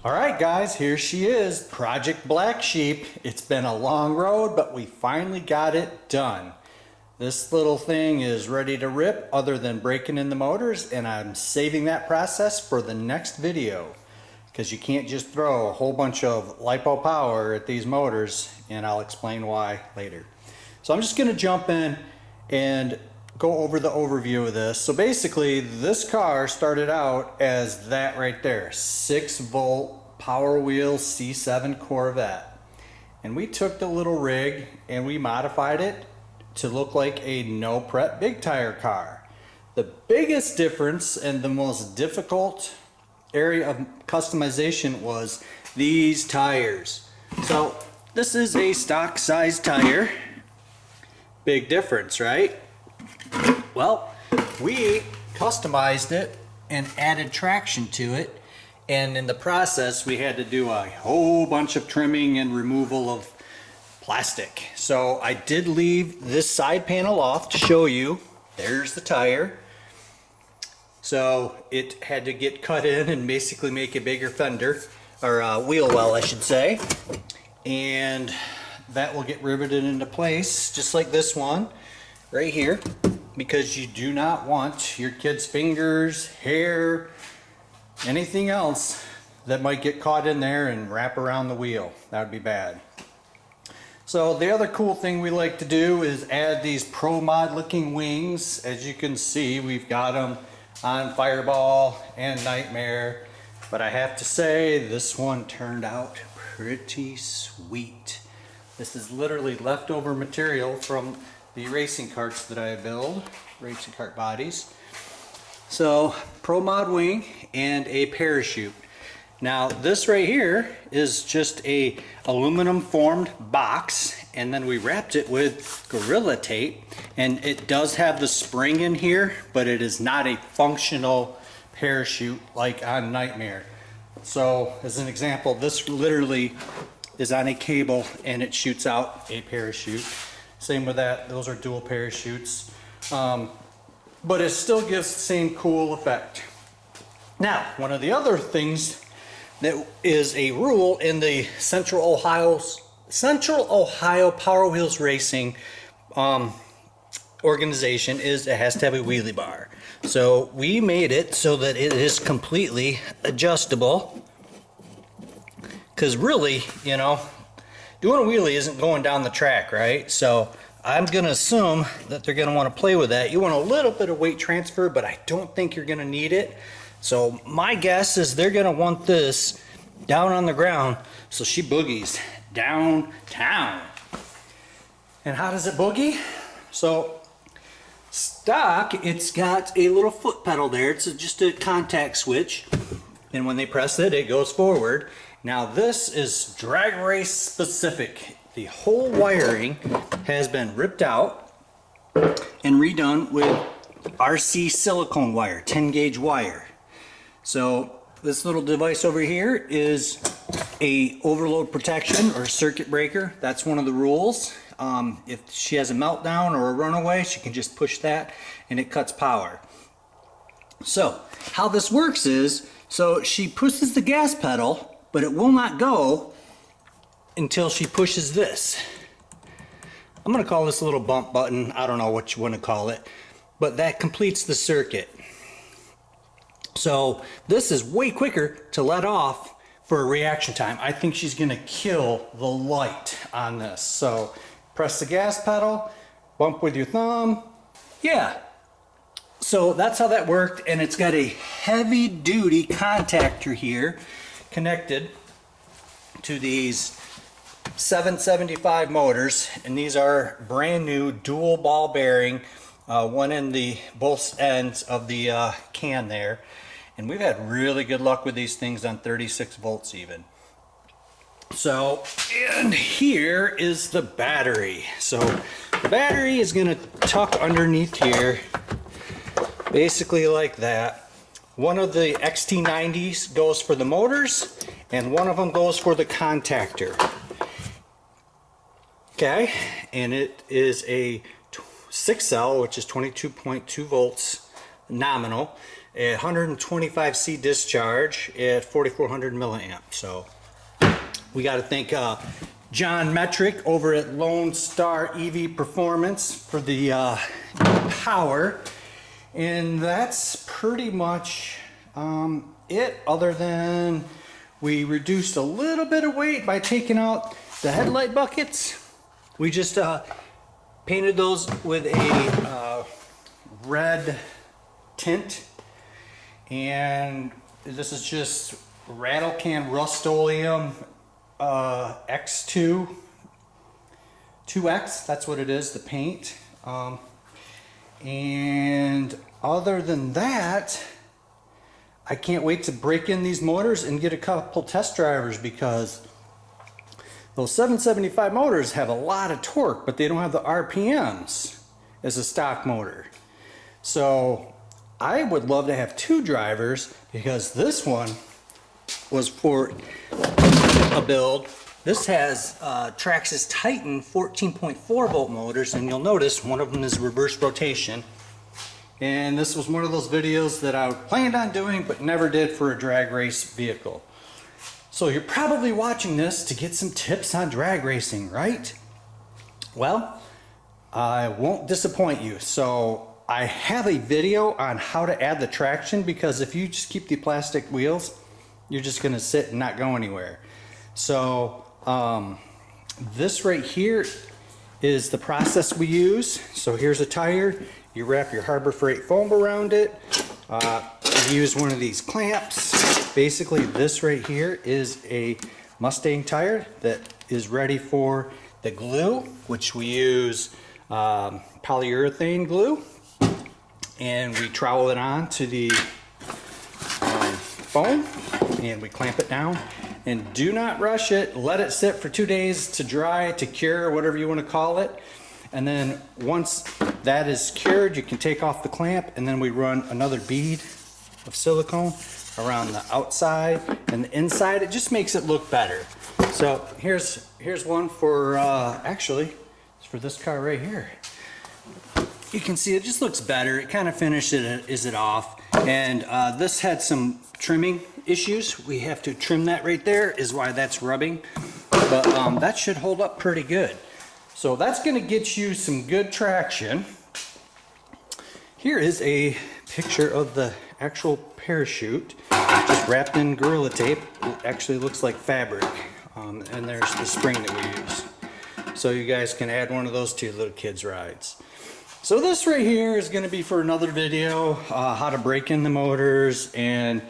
Alright guys, here she is, Project Black Sheep. It's been a long road, but we finally got it done. This little thing is ready to rip other than breaking in the motors, and I'm saving that process for the next video. Because you can't just throw a whole bunch of lipo power at these motors, and I'll explain why later. So I'm just going to jump in and go over the overview of this. So basically this car started out as that right there, 6-volt Powerwheels C7 Corvette, and we took the little rig and we modified it to look like a no prep big tire car. The biggest difference and the most difficult area of customization was these tires. So this is a stock size tire. Big difference, right? Well, we customized it and added traction to it, and in the process we had to do a whole bunch of trimming and removal of plastic. So I did leave this side panel off to show you. There's the tire. So it had to get cut in and basically make a bigger fender, or wheel well I should say, and that will get riveted into place just like this one right here, because you do not want your kids' fingers, hair, anything else that might get caught in there and wrap around the wheel. That would be bad. So the other cool thing we like to do is add these Pro Mod looking wings. As you can see, we've got them on Fireball and Nightmare, but I have to say this one turned out pretty sweet. This is literally leftover material from the racing carts that I build, racing cart bodies. So Pro Mod wing and a parachute. Now this right here is just a aluminum formed box, and then we wrapped it with Gorilla Tape, and it does have the spring in here, but it is not a functional parachute like on Nightmare. So as an example, this literally is on a cable and it shoots out a parachute. Same with that, those are dual parachutes. But it still gives the same cool effect. Now, one of the other things that is a rule in the Central Ohio Powerwheels Racing organization is it has to have a wheelie bar. So we made it so that it is completely adjustable, because really, you know, doing a wheelie isn't going down the track, right? So I'm going to assume that they're going to want to play with that. You want a little bit of weight transfer, but I don't think you're going to need it. So my guess is they're going to want this down on the ground so she boogies downtown. And how does it boogie? So stock, it's got a little foot pedal there. It's just a contact switch, and when they press it, it goes forward. Now this is drag race specific. The whole wiring has been ripped out and redone with RC silicone wire, 10 gauge wire. So this little device over here is a overload protection or circuit breaker. That's one of the rules. If she has a meltdown or a runaway, she can just push that and it cuts power. So how this works is, so she pushes the gas pedal, but it will not go until she pushes this. I'm going to call this a little bump button. I don't know what you want to call it, but that completes the circuit. So this is way quicker to let off for a reaction time. I think she's going to kill the light on this. So press the gas pedal, bump with your thumb. Yeah. So that's how that worked, and it's got a heavy duty contactor here connected to these 775 motors, and these are brand new dual ball bearing, one in the both ends of the can there, and we've had really good luck with these things on 36 volts even. So, and here is the battery. So the battery is going to tuck underneath here basically like that. One of the XT90s goes for the motors, and one of them goes for the contactor. Okay, and it is a 6 cell, which is 22.2 volts nominal, a 125C discharge at 4400 milliamp. So we got to thank John Metric over at Lone Star EV Performance for the power. And that's pretty much it, other than we reduced a little bit of weight by taking out the headlight buckets. We just painted those with a red tint, and this is just rattle can Rust-Oleum X2 2X, that's what it is, the paint. And other than that, I can't wait to break in these motors and get a couple test drivers, because those 775 motors have a lot of torque, but they don't have the RPMs as a stock motor. So I would love to have two drivers, because this one was for a build. This has Traxxas Titan 14.4 volt motors, and you'll notice one of them is reverse rotation. And this was one of those videos that I planned on doing but never did for a drag race vehicle. So you're probably watching this to get some tips on drag racing, right? Well, I won't disappoint you. So I have a video on how to add the traction, because if you just keep the plastic wheels, you're just gonna sit and not go anywhere. So this right here is the process we use. So here's a tire. You wrap your Harbor Freight foam around it. You use one of these clamps. Basically, this right here is a Mustang tire that is ready for the glue, which we use polyurethane glue, and we trowel it on to the foam, and we clamp it down. And do not rush it. Let it sit for 2 days to dry, to cure, whatever you want to call it. And then once that is cured, you can take off the clamp, and then we run another bead of silicone around the outside and the inside. It just makes it look better. So here's one for actually it's for this car right here. You can see it just looks better. It kind of finishes it off. And this had some trimming issues. We have to trim that right there, is why that's rubbing. But that should hold up pretty good. So that's going to get you some good traction. Here is a picture of the actual parachute, just wrapped in Gorilla Tape. It actually looks like fabric. And there's the spring that we use. So you guys can add one of those to your little kids' rides. So this right here is going to be for another video, how to break in the motors and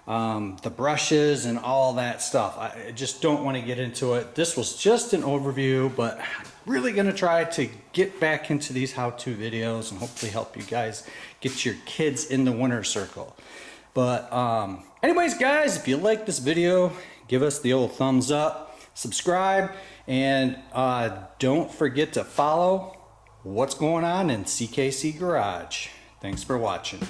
the brushes and all that stuff. I just don't want to get into it. This was just an overview, but I'm really going to try to get back into these how-to videos and hopefully help you guys get your kids in the winner circle. But anyways, guys, if you like this video, give us the old thumbs up, subscribe, and don't forget to follow what's going on in CKC Garage. Thanks for watching.